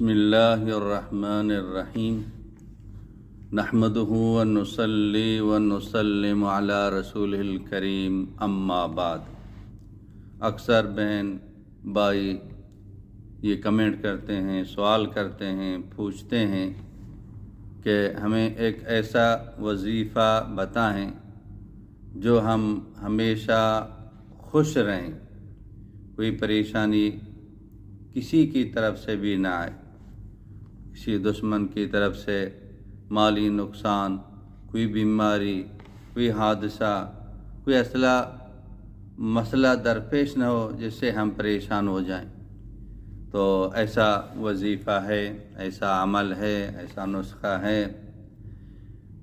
بسم اللہ الرحمن الرحیم نحمدہ ونصلی ونسلم علی رسولہ الکریم اما بعد۔ اکثر بہن بھائی یہ کمنٹ کرتے ہیں، سوال کرتے ہیں، پوچھتے ہیں کہ ہمیں ایک ایسا وظیفہ بتائیں جو ہم ہمیشہ خوش رہیں، کوئی پریشانی کسی کی طرف سے بھی نہ آئے، کسی دشمن کی طرف سے مالی نقصان، کوئی بیماری، کوئی حادثہ، کوئی ایسا مسئلہ درپیش نہ ہو جس سے ہم پریشان ہو جائیں۔ تو ایسا وظیفہ ہے، ایسا عمل ہے، ایسا نسخہ ہے،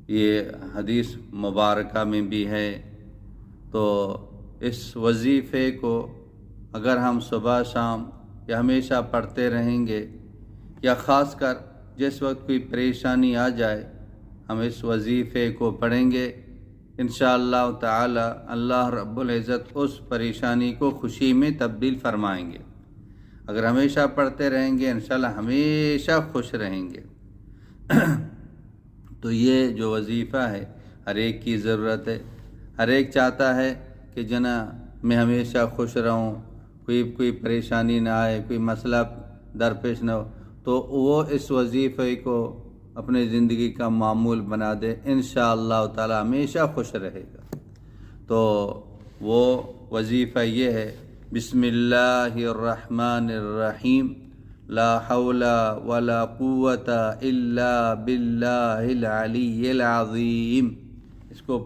یہ حدیث مبارکہ میں بھی ہے۔ تو اس وظیفے کو اگر ہم صبح شام یا ہمیشہ پڑھتے رہیں گے، یا خاص کر جس وقت کوئی پریشانی آ جائے ہم اس وظیفے کو پڑھیں گے، انشاءاللہ تعالی اللہ رب العزت اس پریشانی کو خوشی میں تبدیل فرمائیں گے۔ اگر ہمیشہ پڑھتے رہیں گے انشاءاللہ ہمیشہ خوش رہیں گے۔ تو یہ جو وظیفہ ہے ہر ایک کی ضرورت ہے، ہر ایک چاہتا ہے کہ جناب میں ہمیشہ خوش رہوں، کوئی پریشانی نہ آئے، کوئی مسئلہ درپیش نہ ہو، تو وہ اس وظیفے کو اپنے زندگی کا معمول بنا دے، انشاءاللہ تعالی ہمیشہ خوش رہے گا۔ تو وہ وظیفہ یہ ہے، بسم اللہ الرحمن الرحیم، لا حول ولا قوت الا باللہ العلی العظیم۔ اس کو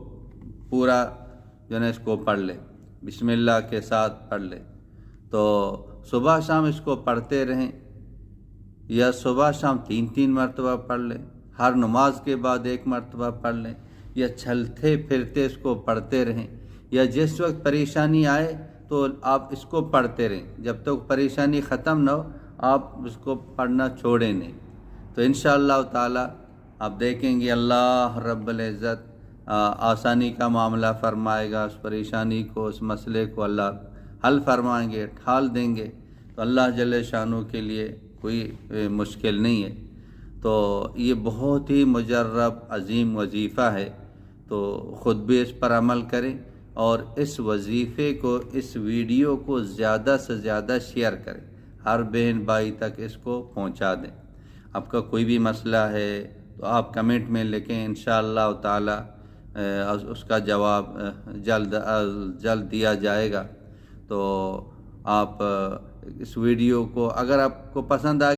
پورا اس کو پڑھ لے، بسم اللہ کے ساتھ پڑھ لے۔ تو صبح شام اس کو پڑھتے رہیں، یا صبح شام 3 مرتبہ پڑھ لیں، ہر نماز کے بعد 1 مرتبہ پڑھ لیں، یا چلتے پھرتے اس کو پڑھتے رہیں، یا جس وقت پریشانی آئے تو آپ اس کو پڑھتے رہیں، جب تک پریشانی ختم نہ ہو آپ اس کو پڑھنا چھوڑیں نہیں۔ تو انشاءاللہ تعالی آپ دیکھیں گے اللہ رب العزت آسانی کا معاملہ فرمائے گا، اس پریشانی کو، اس مسئلے کو اللہ حل فرمائیں گے، ٹھال دیں گے۔ تو اللہ جل شانہ کے لیے کوئی مشکل نہیں ہے۔ تو یہ بہت ہی مجرب عظیم وظیفہ ہے، تو خود بھی اس پر عمل کریں، اور اس وظیفے کو، اس ویڈیو کو زیادہ سے زیادہ شیئر کریں، ہر بہن بھائی تک اس کو پہنچا دیں۔ آپ کا کوئی بھی مسئلہ ہے تو آپ کمنٹ میں لکھیں، انشاءاللہ تعالی اس کا جواب جلد دیا جائے گا۔ تو آپ اس ویڈیو کو اگر آپ کو پسند آ